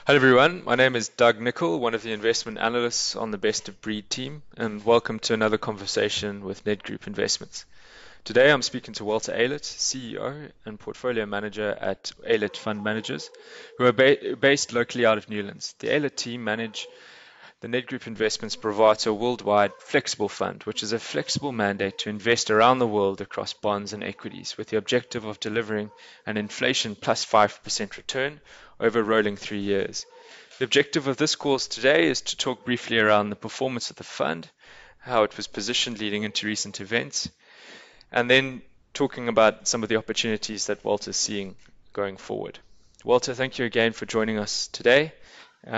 Hello everyone, my name is Doug Nicol, one of the investment analysts on the Best of Breed team, and welcome to another conversation with Nedgroup Investments. Today I'm speaking to Walter Aylett, CEO and Portfolio Manager at Aylett Fund Managers, who are based locally out of Newlands. The Aylett team manage the Nedgroup Investments Bravata worldwide flexible fund, which is a flexible mandate to invest around the world across bonds and equities with the objective of delivering an inflation plus 5% return over rolling 3 years. The objective of this course today is to talk briefly around the performance of the fund, how it was positioned leading into recent events, and then talking about some of the opportunities that Walter's seeing going forward. Walter, thank you again for joining us today.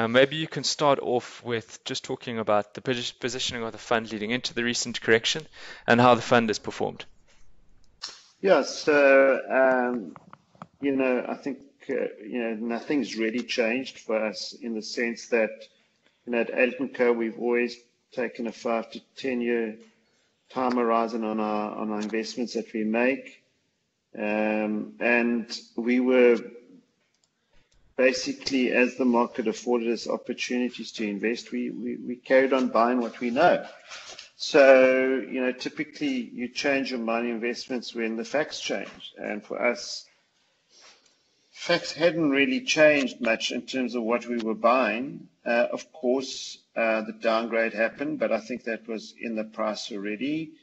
Maybe you can start off with just talking about the positioning of the fund leading into the recent correction and how the fund has performed. Yeah, so I think nothing's really changed for us in the sense that at Aylett & Co we've always taken a 5 to 10 year time horizon on our investments that we make, and we were basically, as the market afforded us opportunities to invest, we carried on buying what we know. So, typically you change your money investments when the facts change. And for us, facts hadn't really changed much in terms of what we were buying. Of course, the downgrade happened, but I think that was in the price already.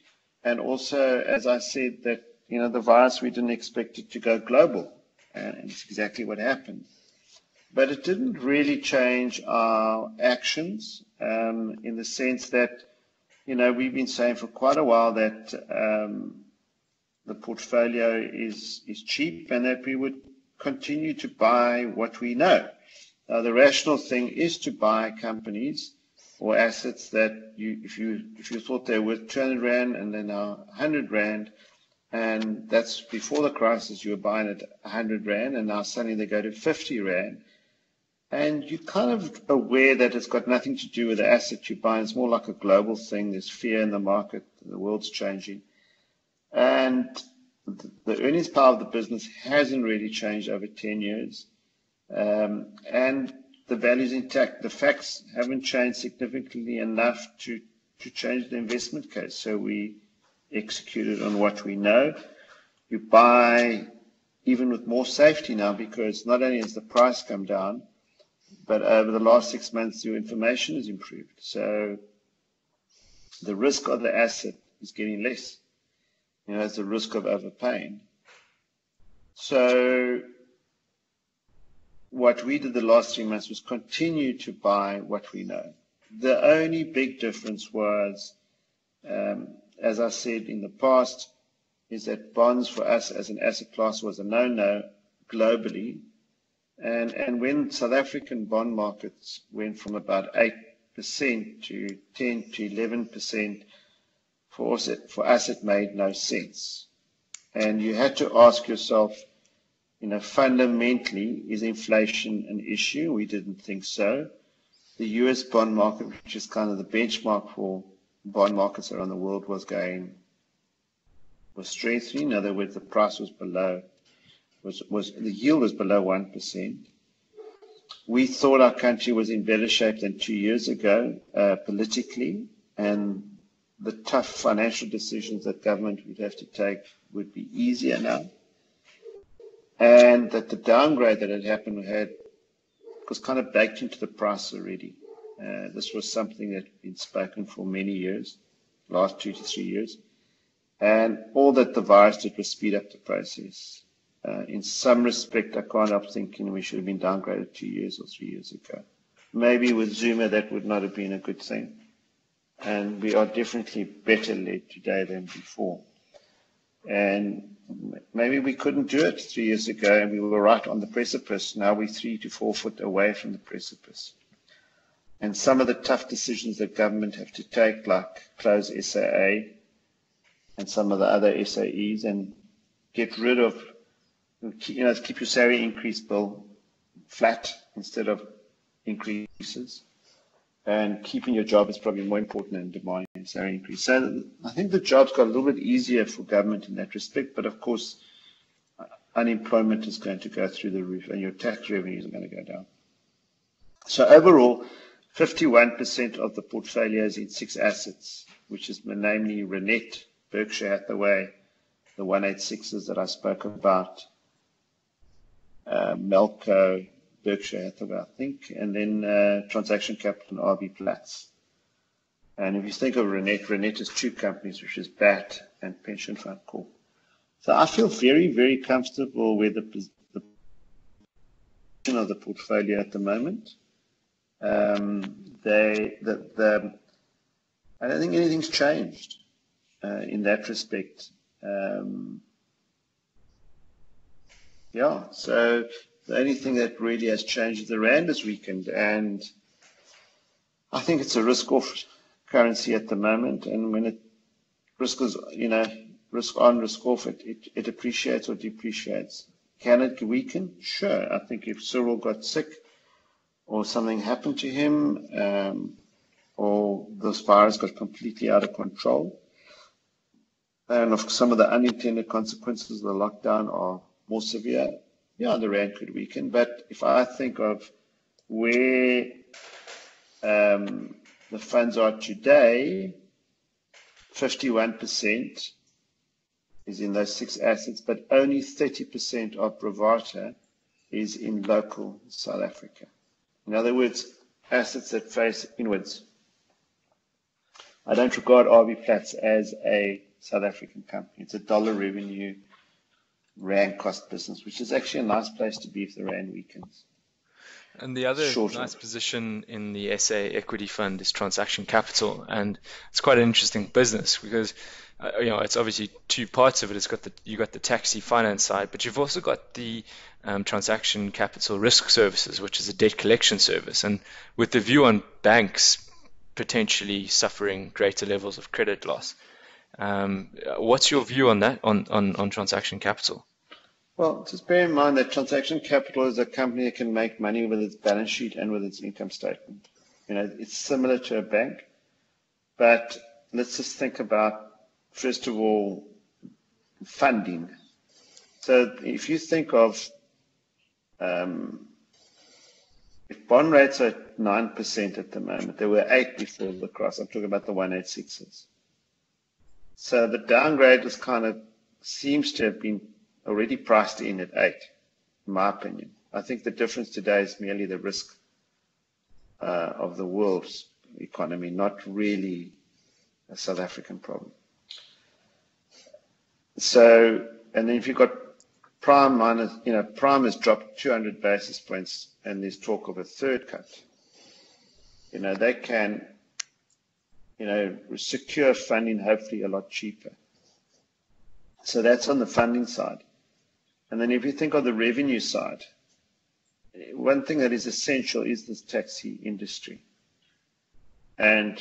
And also, as I said, that, the virus, we didn't expect it to go global. And it's exactly what happened. But it didn't really change our actions in the sense that, we've been saying for quite a while that the portfolio is cheap and that we would continue to buy what we know. The rational thing is to buy companies or assets that if you thought they were 200 Rand and they're now 100 Rand, and that's before the crisis, you were buying at 100 Rand and now suddenly they go to 50 Rand. And you're kind of aware that it's got nothing to do with the asset you're buying. It's more like a global thing. There's fear in the market. The world's changing. And the earnings power of the business hasn't really changed over 10 years. And the value's intact. The facts haven't changed significantly enough to change the investment case. So we executed on what we know. You buy even with more safety now, because not only has the price come down, but over the last 6 months, your information has improved. So the risk of the asset is getting less. It's the risk of overpaying. So what we did the last 3 months was continue to buy what we know. The only big difference was, as I said in the past, is that bonds for us as an asset class was a no-no globally. And when South African bond markets went from about 8% to 10 to 11%, for us it made no sense. And you had to ask yourself, fundamentally, is inflation an issue? We didn't think so. The US bond market, which is kind of the benchmark for bond markets around the world, was strengthening. In other words, the price was below. The yield was below 1%. We thought our country was in better shape than 2 years ago politically, and the tough financial decisions that government would have to take would be easier now, and that the downgrade that had happened was kind of baked into the price already. This was something that had been spoken for many years, last 2 to 3 years, and all that the virus did was speed up the process. In some respect, I can't help thinking we should have been downgraded 2 years or 3 years ago. Maybe with Zuma that would not have been a good thing. And we are definitely better led today than before. And maybe we couldn't do it 3 years ago and we were right on the precipice. Now we're 3 to 4 foot away from the precipice. And some of the tough decisions that government have to take, like close SAA and some of the other SAEs, and get rid of, keep your salary increase bill flat instead of increases, and keeping your job is probably more important than demanding a salary increase. So I think the jobs got a little bit easier for government in that respect, but of course unemployment is going to go through the roof and your tax revenues are going to go down. So overall, 51% of the portfolio is in 6 assets, which is namely Renet, Berkshire Hathaway, the 186s that I spoke about, Melco, Berkshire Hathaway, I think, and then Transaction Capital and RB Platts. And if you think of Renet is 2 companies, which is BAT and Pension Fund Corp. So I feel very, very comfortable with the position of the portfolio at the moment. I don't think anything's changed in that respect. So the only thing that really has changed is the rand has weakened, and I think it's a risk-off currency at the moment. And when it risk on, risk off, it appreciates or depreciates. Can it weaken? Sure. I think if Cyril got sick or something happened to him, or this virus got completely out of control, and if some of the unintended consequences of the lockdown are more severe, the rand could weaken. But if I think of where the funds are today, 51% is in those 6 assets, but only 30% of Bravata is in local South Africa. In other words, assets that face inwards. I don't regard RB Platts as a South African company. It's a dollar revenue, rand cost business, which is actually a nice place to be if the rand weakens. And the other nice position in the SA equity fund is Transaction Capital, and it's quite an interesting business because it's obviously 2 parts of it. You got the taxi finance side, but you've also got the Transaction Capital Risk Services, which is a debt collection service, and with the view on banks potentially suffering greater levels of credit loss. What's your view on that, on Transaction Capital? Well, just bear in mind that Transaction Capital is a company that can make money with its balance sheet and with its income statement. It's similar to a bank, but let's just think about, first of all, funding. So if you think of, if bond rates are at 9% at the moment, they were 8 before the cross. I'm talking about the 186s. So the downgrade seems to have been already priced in at 8, in my opinion. I think the difference today is merely the risk of the world's economy, not really a South African problem. So, and then if you've got prime minus, prime has dropped 200 basis points, and there's talk of a third cut. They can, secure funding hopefully a lot cheaper. So that's on the funding side. And then if you think of the revenue side, one thing that is essential is this taxi industry. And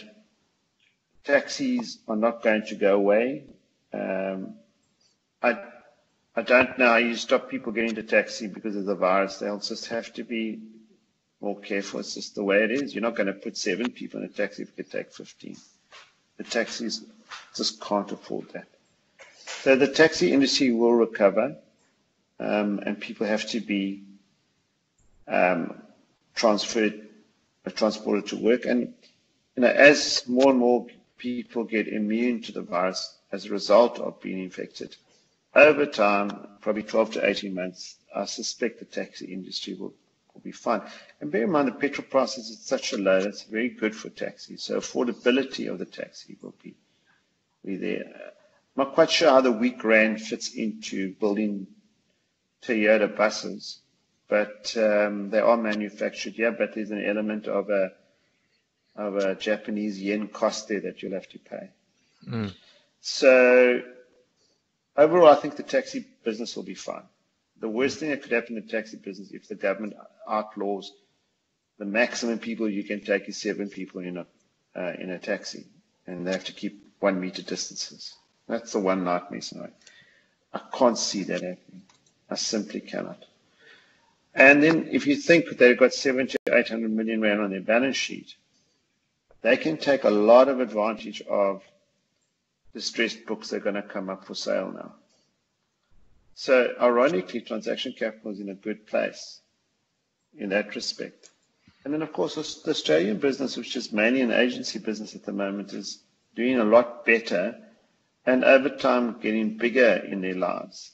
taxis are not going to go away. I don't know how you stop people getting into taxi because of the virus. They'll just have to be more careful. It's just the way it is. You're not going to put 7 people in a taxi if you could take 15. The taxis just can't afford that. So the taxi industry will recover. And people have to be transported to work. And as more and more people get immune to the virus as a result of being infected, over time, probably 12 to 18 months, I suspect the taxi industry will be fine. And bear in mind the petrol prices is such a low, that's very good for taxis. So affordability of the taxi will be there. I'm not quite sure how the weak rand fits into building Toyota buses, but they are manufactured here, but there's an element of a Japanese yen cost there that you'll have to pay. So overall, I think the taxi business will be fine. The worst thing that could happen in the taxi business if the government outlaws the maximum people you can take is 7 people in a taxi, and they have to keep 1 meter distances. That's the one nightmare scenario. I can't see that happening. I simply cannot. And then if you think they've got 700 to 800 million rand on their balance sheet, they can take a lot of advantage of distressed books that are going to come up for sale now. So ironically, Transaction Capital is in a good place in that respect. And then, of course, the Australian business, which is mainly an agency business at the moment, is doing a lot better and over time getting bigger in their lives.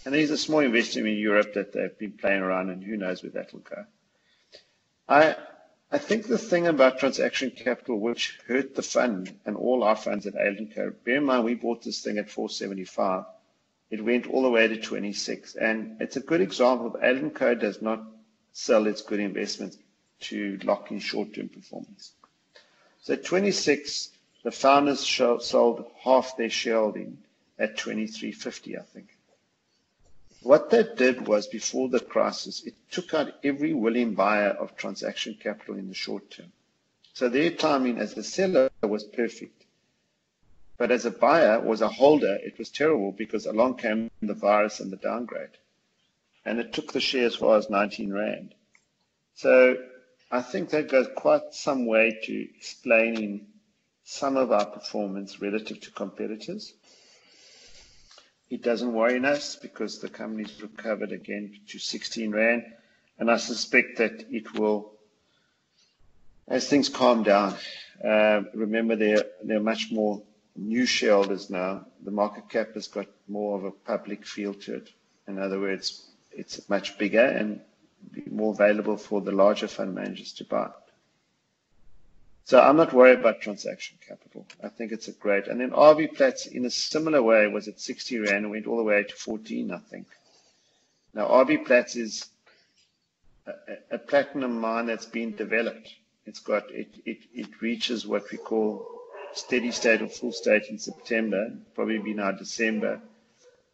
And there's a small investor in Europe that they've been playing around, and who knows where that will go. I think the thing about transaction capital, which hurt the fund and all our funds at Aylett & Co., bear in mind we bought this thing at 475. It went all the way to 26. And it's a good example of Aylett & Co. does not sell its good investments to lock in short-term performance. So at 26, the founders sold half their shareholding at 23.50, I think. What that did was, before the crisis, it took out every willing buyer of transaction capital in the short term. So their timing as a seller was perfect. But as a buyer, was a holder, it was terrible because along came the virus and the downgrade. And it took the share as far as 19 Rand. So I think that goes quite some way to explaining some of our performance relative to competitors. It doesn't worry us because the company's recovered again to 16 Rand. And I suspect that it will, as things calm down, remember there are much more new shareholders now. The market cap has got more of a public feel to it. In other words, it's much bigger and be more available for the larger fund managers to buy. So I'm not worried about transaction capital. I think it's a great. And then RB Platts, in a similar way, was at 60 Rand and went all the way to 14, I think. Now, RB Platts is a platinum mine that's been developed. It reaches what we call steady state or full state in September, probably be now December,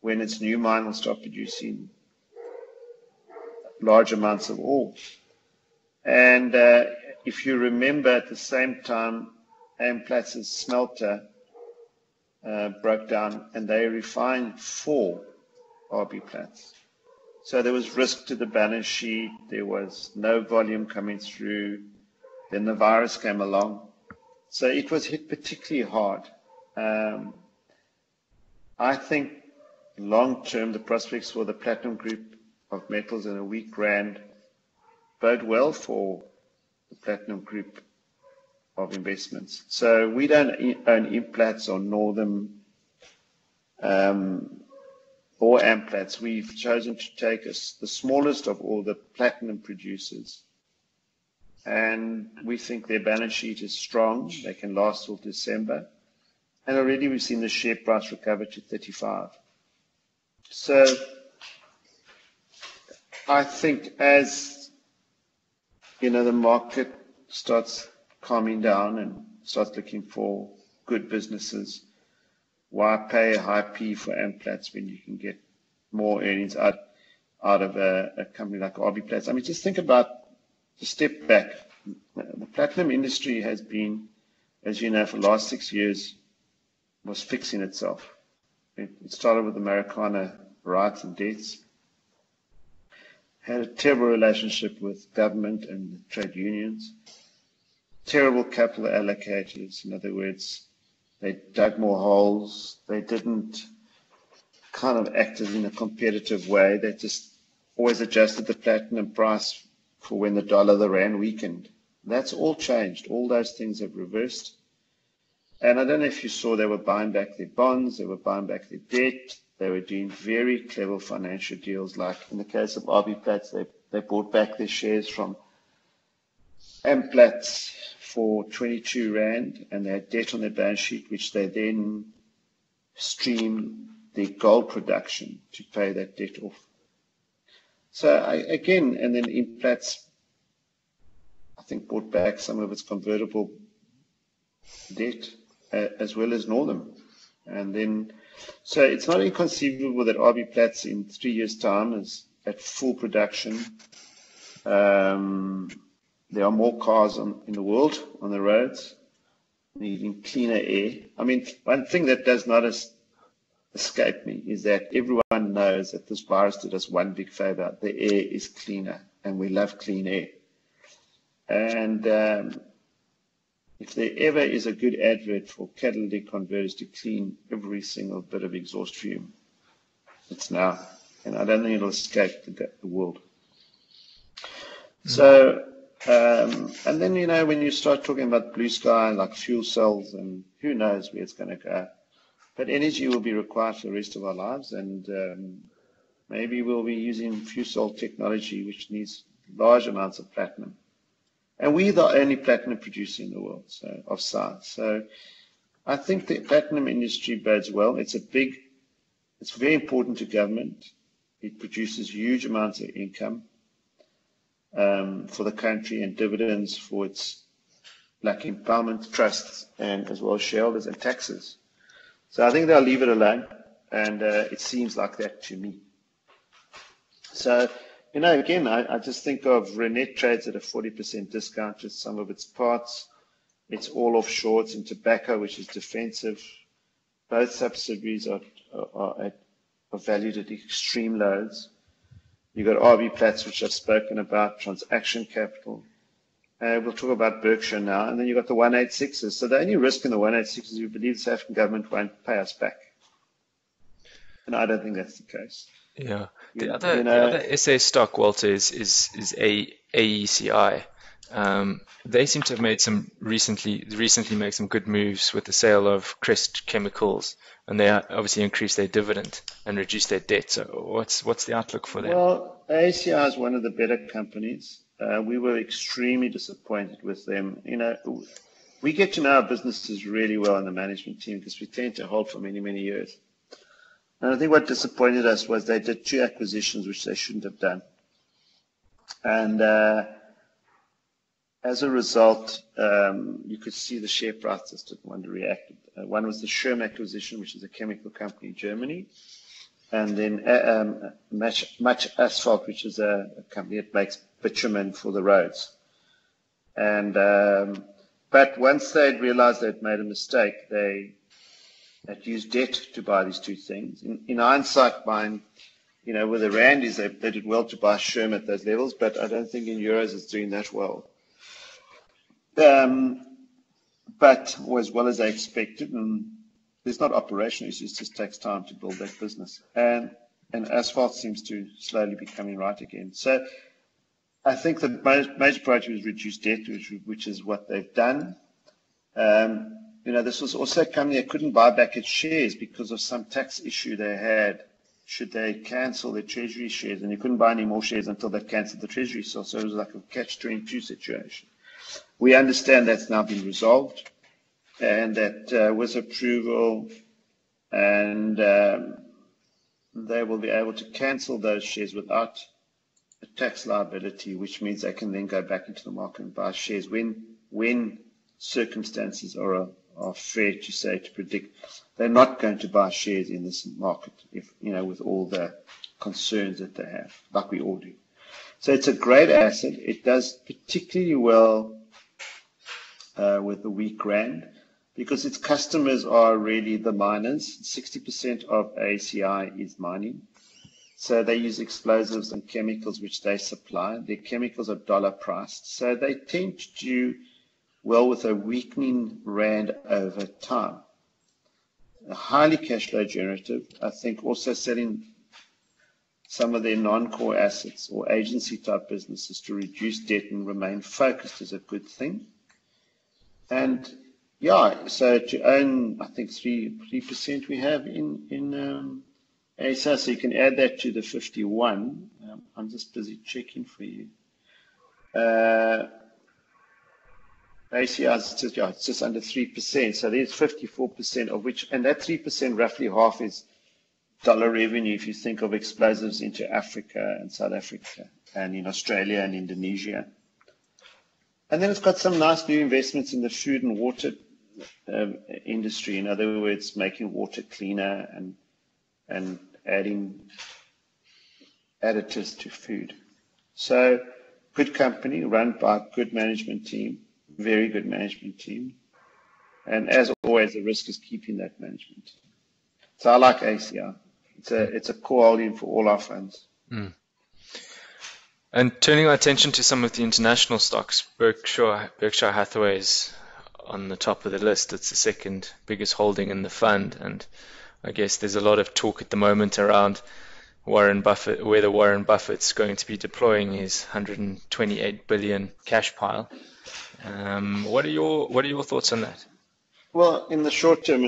when its new mine will start producing large amounts of ore. And if you remember, at the same time, Amplatz's smelter broke down and they refined 4 RB Platts. So there was risk to the balance sheet. There was no volume coming through. Then the virus came along. So it was hit particularly hard. I think long term, the prospects for the platinum group of metals and a weak rand bode well for the platinum group of investments. So we don't own Implats or Northern or Amplats. We've chosen to take the smallest of all the platinum producers. And we think their balance sheet is strong. They can last till December. And already we've seen the share price recover to 35. So I think as the market starts calming down and starts looking for good businesses, why pay a high P for Amplats when you can get more earnings out of a company like RB Platts? I mean, just think about the step back. The platinum industry has been, as you know, for the last 6 years, was fixing itself. It started with the Americana riots and deaths, had a terrible relationship with government and trade unions, terrible capital allocators. In other words, they dug more holes. They didn't kind of act in a competitive way. They just always adjusted the platinum price for when the dollar, the rand weakened. That's all changed. All those things have reversed. And I don't know if you saw, they were buying back their bonds, they were buying back their debt, they were doing very clever financial deals. Like in the case of RB Platts, they bought back their shares from Amplats for 22 Rand, and they had debt on their balance sheet, which they then streamed their gold production to pay that debt off. So and then Implats, I think, bought back some of its convertible debt, as well as Northern. And then, so it's not inconceivable that RB Platts in 3 years' time is at full production. There are more cars in the world on the roads, needing cleaner air. I mean, one thing that does not escape me is that everyone knows that this virus did us one big favor. The air is cleaner, and we love clean air. And if there ever is a good advert for catalytic converters to clean every single bit of exhaust fume, it's now. And I don't think it'll escape the world. So, and then, when you start talking about blue sky, like fuel cells, and who knows where it's going to go. But energy will be required for the rest of our lives, and maybe we'll be using fuel cell technology, which needs large amounts of platinum. And we're the only platinum producer in the world, so of size. So I think the platinum industry bodes well. It's very important to government. It produces huge amounts of income for the country and dividends for its black empowerment trusts and as well as shareholders and taxes. So I think they'll leave it alone, and it seems like that to me. So, again, I just think of Renet trades at a 40% discount to some of its parts. It's all offshore. It's in tobacco, which is defensive. Both subsidiaries are valued at extreme lows. You've got RB Plats, which I've spoken about, Transaction Capital. We'll talk about Berkshire now. And then you've got the 186s. So the only risk in the 186s is we believe the South African government won't pay us back. And I don't think that's the case. Yeah. The other SA stock, Walter, is AECI. They seem to have made recently made some good moves with the sale of Crest Chemicals, and they obviously increased their dividend and reduced their debt. So what's the outlook for them? Well, AECI is one of the better companies. We were extremely disappointed with them. We get to know our businesses really well in the management team because we tend to hold for many, many years. And I think what disappointed us was they did 2 acquisitions which they shouldn't have done. And as a result, you could see the share price just didn't want to react. One was the Schirm acquisition, which is a chemical company in Germany. And then Much Asphalt, which is a company that makes bitumen for the roads. And but once they'd realized they'd made a mistake, they had used debt to buy these 2 things. In hindsight, buying, where the rand is, they did well to buy Schirm at those levels, but I don't think in euros it's doing that well. But as well as they expected, and there's not operational issues, it just takes time to build that business. And asphalt seems to slowly be coming right again. So I think the major priority was reduce debt, which is what they've done. This was also a company that couldn't buy back its shares because of some tax issue they had should they cancel their treasury shares, and you couldn't buy any more shares until they cancelled the treasury sale. So it was like a catch-22 situation. We understand that's now been resolved, and that with approval, and they will be able to cancel those shares without a tax liability, which means they can then go back into the market and buy shares when circumstances are fair to predict. They're not going to buy shares in this market, with all the concerns that they have, like we all do. So it's a great asset. It does particularly well with the weak rand because its customers are really the miners. 60% of ACI is mining. So they use explosives and chemicals which they supply. Their chemicals are dollar priced. So they tend to do well with a weakening rand over time. Highly cash flow generative. I think also selling some of their non-core assets or agency type businesses to reduce debt and remain focused is a good thing. And so to own, I think 3% we have in ASA, so you can add that to the 51. I'm just busy checking for you. ACI is it's just under 3%, so there's 54% of which, and that 3%, roughly half is dollar revenue if you think of explosives into Africa and South Africa and in Australia and Indonesia. And then it's got some nice new investments in the food and water industry. In other words, making water cleaner and adding additives to food. So good company run by a good management team, very good management team. And as always, the risk is keeping that management team. So I like ACI. It's a core holding for all our funds. Mm. And turning our attention to some of the international stocks, Berkshire Hathaway is on the top of the list. It's the second biggest holding in the fund, and I guess there's a lot of talk at the moment around Warren Buffett, whether Warren Buffett's going to be deploying his 128 billion cash pile. What are your thoughts on that? Well, in the short term,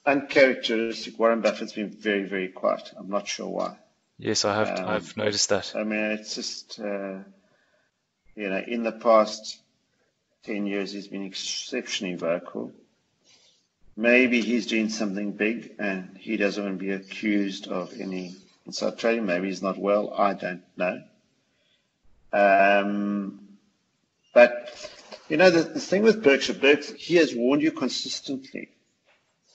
uncharacteristic, Warren Buffett's been very, very quiet. I'm not sure why. Yes, Um, I've noticed that. I mean, it's just, in the past 10 years, he's been exceptionally vocal. Maybe he's doing something big and he doesn't want to be accused of any inside trading. Maybe he's not well. I don't know. But, the thing with Berkshire, he has warned you consistently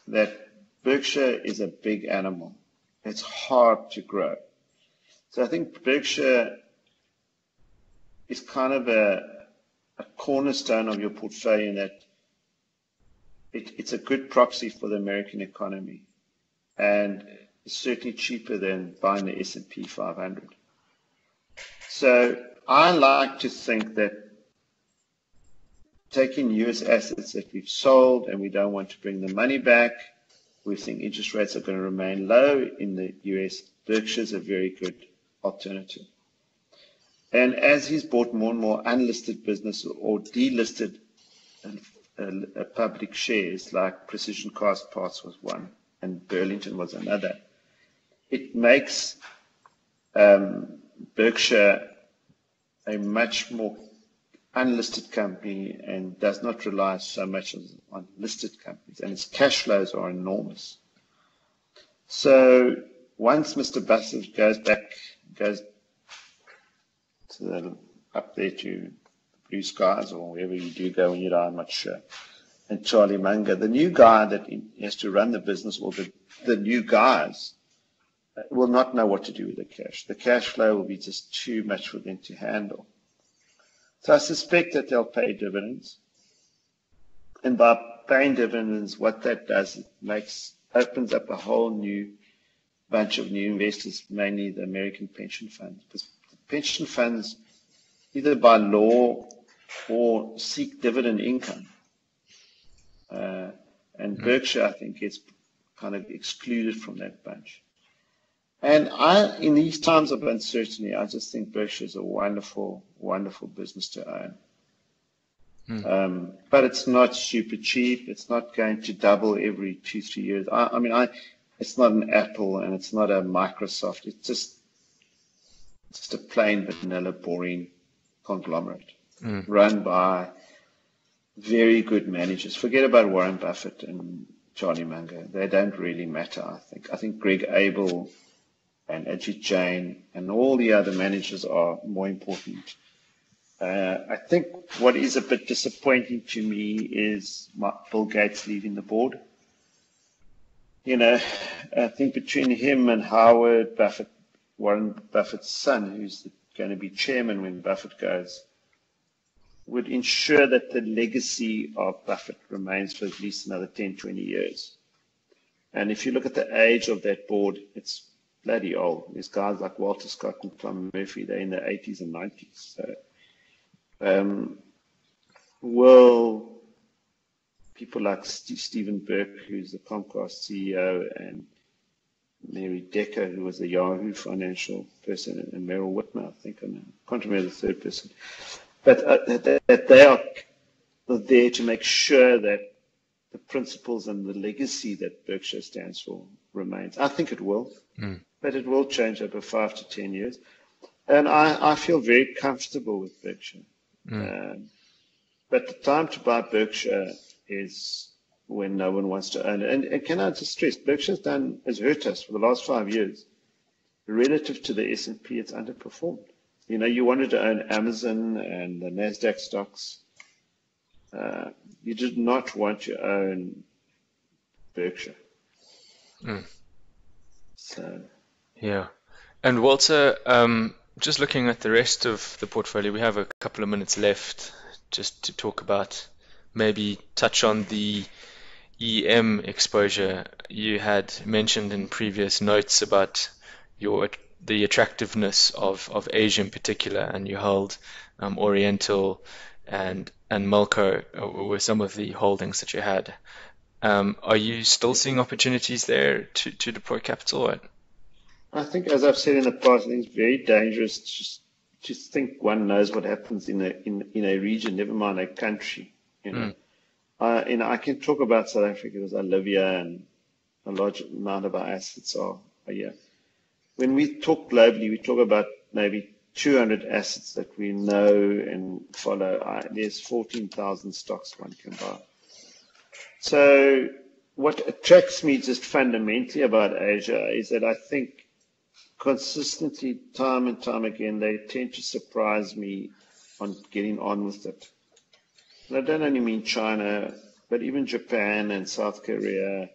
that Berkshire is a big animal. It's hard to grow. So I think Berkshire is kind of a cornerstone of your portfolio in that it's a good proxy for the American economy, and it's certainly cheaper than buying the S&P 500. So I like to think that taking US assets that we've sold and we don't want to bring the money back, we think interest rates are going to remain low in the US. Berkshire's a very good alternative. And as he's bought more and more unlisted business or delisted public shares, like Precision Cast Parts was one and Burlington was another, it makes Berkshire a much more unlisted company and does not rely so much on listed companies, and its cash flows are enormous. So once Mr. Buffett goes up there to Blue Skies or wherever you do go when you die, I'm not sure, and Charlie Munger, the new guy that has to run the business, or the new guys, will not know what to do with the cash. The cash flow will be just too much for them to handle. So I suspect that they'll pay dividends. And by paying dividends, what that does, opens up a whole new bunch of new investors, mainly the American pension funds. Because pension funds, either by law or seek dividend income. And Berkshire, I think, gets kind of excluded from that bunch. And in these times of uncertainty, I just think Berkshire is a wonderful, wonderful business to own. But it's not super cheap. It's not going to double every 2-3 years. It's not an Apple and it's not a Microsoft. It's just a plain vanilla, boring conglomerate run by very good managers. Forget about Warren Buffett and Charlie Munger. They don't really matter, I think. I think Greg Abel and Ajit Jain and all the other managers are more important. I think what is a bit disappointing to me is Bill Gates leaving the board. I think between him and Howard Buffett, Warren Buffett's son, who's going to be chairman when Buffett goes, would ensure that the legacy of Buffett remains for at least another 10, 20 years. And if you look at the age of that board, it's bloody old. There's guys like Walter Scott and Tom Murphy, they're in their 80s and 90s. So, will people like Stephen Burke, who's the Comcast CEO, and Mary Decker, who was the Yahoo financial person, and Meryl Whitmer, I think, I can't remember the third person, but that they are there to make sure that the principles and the legacy that Berkshire stands for remains. I think it will, but it will change over 5 to 10 years. And I feel very comfortable with Berkshire. But the time to buy Berkshire is when no one wants to own it. And can I just stress, Berkshire has hurt us for the last 5 years. Relative to the S&P, it's underperformed. You wanted to own Amazon and the NASDAQ stocks. You did not want to own Berkshire. So, Yeah. And Walter, just looking at the rest of the portfolio, we have a couple of minutes left just to talk about, maybe touch on the EM exposure. You had mentioned in previous notes about the attractiveness of Asia in particular, and you held Oriental and Melco were some of the holdings that you had. Are you still seeing opportunities there to deploy capital? I think, as I've said in the past, I think it's very dangerous to think one knows what happens in a region, never mind a country. You know, Mm, I can talk about South Africa because I live here and a large amount of our assets are here. When we talk globally, we talk about maybe 200 assets that we know and follow. There's 14,000 stocks one can buy. So what attracts me just fundamentally about Asia is that I think consistently, time and time again, they tend to surprise me on getting on with it. And I don't only mean China, but even Japan and South Korea,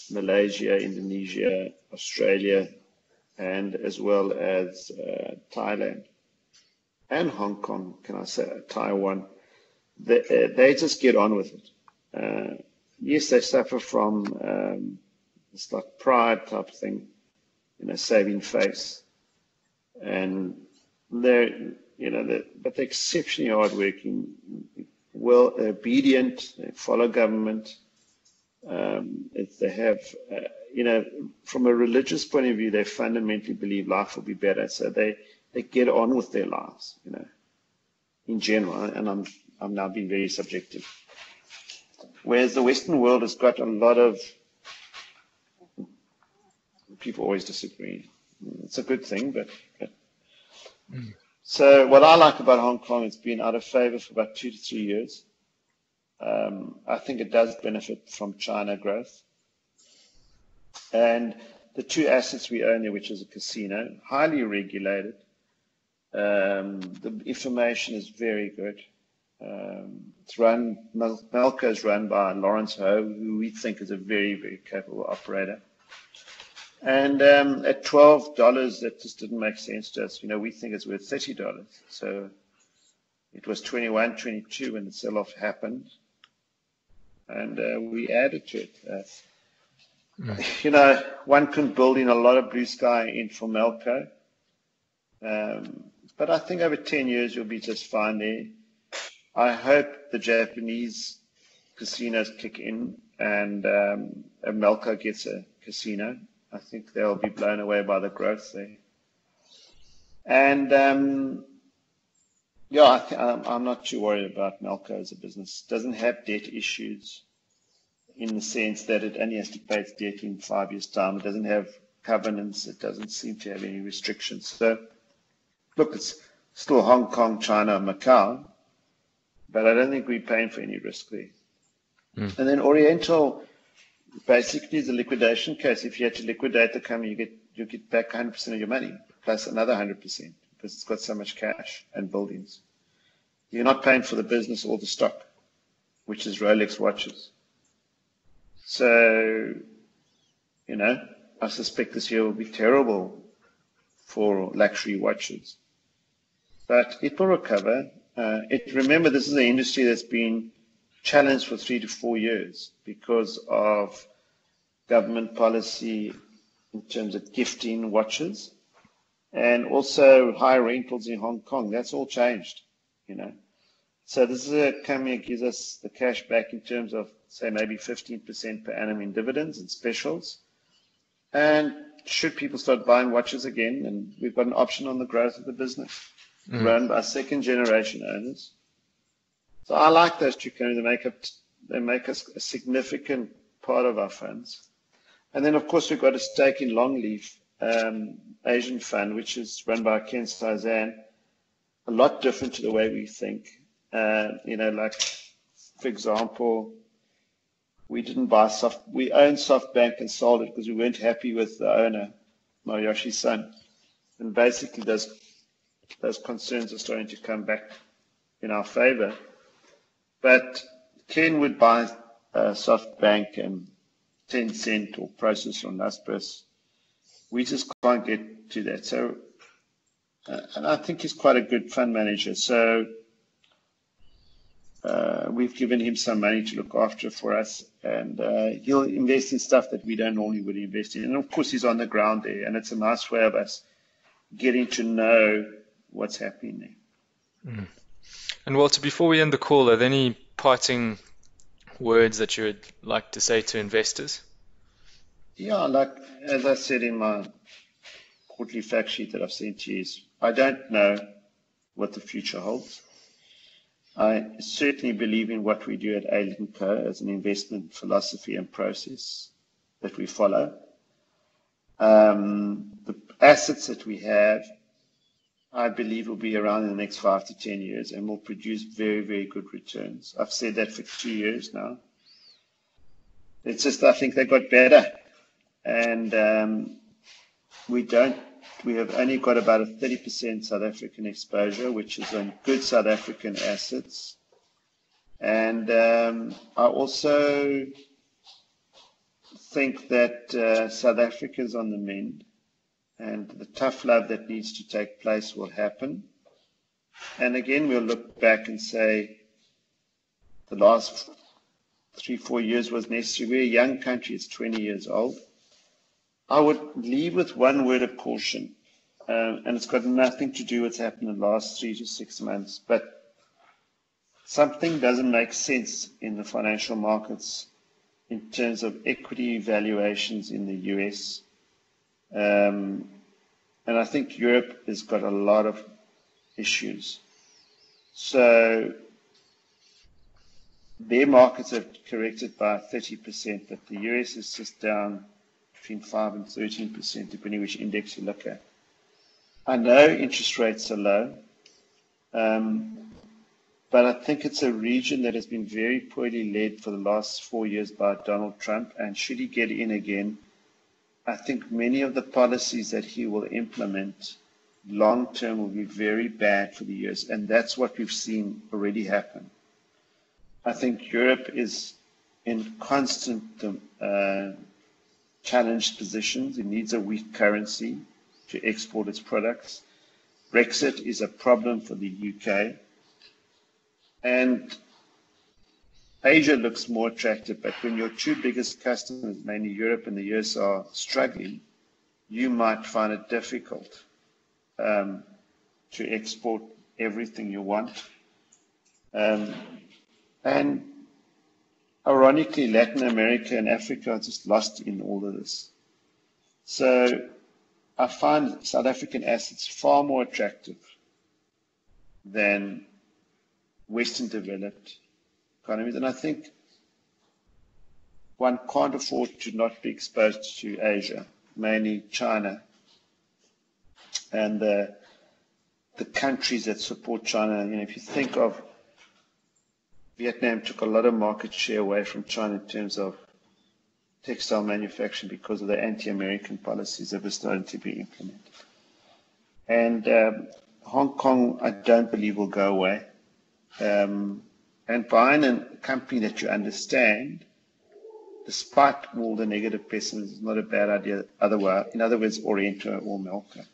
Malaysia, Indonesia, Australia, and as well as Thailand and Hong Kong, can I say, Taiwan. They just get on with it. Yes, they suffer from this like pride type thing, saving face, and they're but they're exceptionally hardworking, well obedient. They follow government. If they have, from a religious point of view, they fundamentally believe life will be better, so they get on with their lives, in general. And I'm now being very subjective. Whereas the Western world has got a lot of people always disagree. It's a good thing, but mm, so what I like about Hong Kong, it's been out of favor for about 2 to 3 years. I think it does benefit from China growth. And the two assets we own there, which is a casino, highly regulated. The information is very good. Melco is run by Lawrence Ho, who we think is a very, very capable operator. And at $12, that just didn't make sense to us. We think it's worth $30. So it was 21, 22 when the sell-off happened. And we added to it. mm. One can build in a lot of blue sky in for Melco. But I think over 10 years, you'll be just fine there. I hope the Japanese casinos kick in and Melco gets a casino. I think they'll be blown away by the growth there. And I'm not too worried about Melco as a business. It doesn't have debt issues in the sense that it only has to pay its debt in 5 years' time. It doesn't have covenants. It doesn't seem to have any restrictions. So, look, it's still Hong Kong, China, Macau, but I don't think we're paying for any risk there. Mm. And then Oriental basically is a liquidation case. If you had to liquidate the company, you get back 100% of your money, plus another 100%, because it's got so much cash and buildings. You're not paying for the business or the stock, which is Rolex watches. So, I suspect this year will be terrible for luxury watches. But it will recover. Remember, this is an industry that's been challenged for 3 to 4 years because of government policy in terms of gifting watches and also high rentals in Hong Kong. That's all changed, So this is a company that gives us the cash back in terms of, say, maybe 15% per annum in dividends and specials. And should people start buying watches again, and we've got an option on the growth of the business, run by second generation owners. So I like those two companies. They make us a significant part of our funds. And then, of course, we've got a stake in Longleaf Asian Fund, which is run by Ken Saizan, a lot different to the way we think. Like, for example, we owned SoftBank and sold it because we weren't happy with the owner, Masayoshi Son. And basically, those concerns are starting to come back in our favor. But Ken would buy SoftBank and Tencent or Prosus or Naspers. We just can't get to that. So, and I think he's quite a good fund manager. So we've given him some money to look after for us, and he'll invest in stuff that we don't normally would invest in. And of course, he's on the ground there, and it's a nice way of us getting to know what's happening there. Mm. And Walter, before we end the call, are there any parting words that you would like to say to investors? Yeah, like as I said in my quarterly fact sheet that I've sent to you is I don't know what the future holds. I certainly believe in what we do at Aylett & Co. as an investment philosophy and process that we follow. The assets that we have, I believe, will be around in the next 5 to 10 years and will produce very, very good returns. I've said that for 2 years now. It's just, I think they got better. And we have only got about a 30% South African exposure, which is on good South African assets. And I also think that South Africa is on the mend, and the tough love that needs to take place will happen. And again, we'll look back and say the last 3-4 years was necessary. We're a young country, it's 20 years old. I would leave with one word of caution, and it's got nothing to do with what's happened in the last 3 to 6 months, but something doesn't make sense in the financial markets in terms of equity valuations in the US. And I think Europe has got a lot of issues. So their markets have corrected by 30%, but the US is just down between 5 and 13%, depending which index you look at. I know interest rates are low, but I think it's a region that has been very poorly led for the last 4 years by Donald Trump, and should he get in again, I think many of the policies that he will implement long term will be very bad for the US, and that's what we've seen already happen. I think Europe is in constant challenged positions. It needs a weak currency to export its products. Brexit is a problem for the UK. And Asia looks more attractive, but when your two biggest customers, mainly Europe and the US, are struggling, you might find it difficult to export everything you want. And ironically, Latin America and Africa are just lost in all of this. So I find South African assets far more attractive than Western developed economies. And I think one can't afford to not be exposed to Asia, mainly China, and the countries that support China. You know, if you think of Vietnam, took a lot of market share away from China in terms of textile manufacturing because of the anti-American policies that were starting to be implemented. And Hong Kong, I don't believe will go away. And buying a company that you understand, despite all the negative pessimism, is not a bad idea. Otherwise, in other words, Oriental or Melka.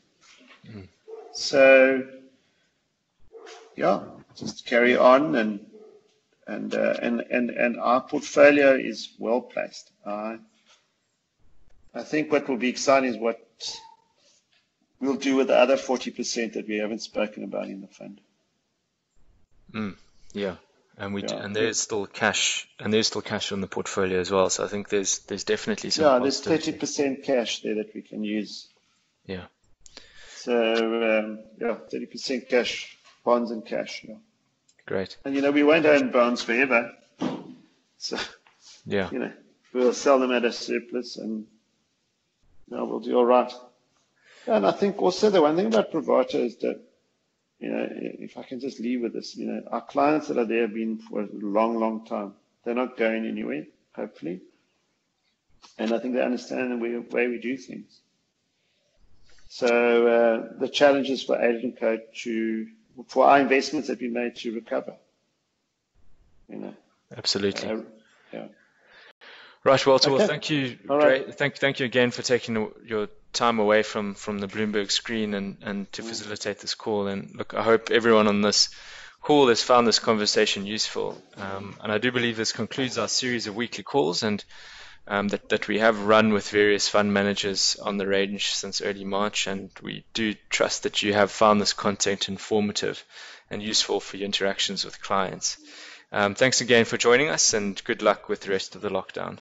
Mm. So, yeah, just carry on, and our portfolio is well placed. I think what will be exciting is what we'll do with the other 40% that we haven't spoken about in the fund. Yeah, and and there's still cash, on the portfolio as well. So I think there's definitely some. Yeah, there's 30% cash there that we can use. Yeah. So 30% cash, bonds and cash. Yeah. Great. And we won't own bonds forever. So yeah, we'll sell them at a surplus, and we'll do all right. And I think also the one thing about Bravata is that, if I can just leave with this, our clients that are there have been for a long, long time. They're not going anywhere, hopefully. And I think they understand the way we do things. So the challenge is for Aylett & Co. for our investments that we made to recover. Absolutely. Yeah. Right, Walter. Okay. Well, thank you. Right. Thank you again for taking your time away from the Bloomberg screen and to facilitate this call. And look, I hope everyone on this call has found this conversation useful. And I do believe this concludes our series of weekly calls, and that we have run with various fund managers on the range since early March. And we do trust that you have found this content informative and useful for your interactions with clients. Thanks again for joining us, and good luck with the rest of the lockdown.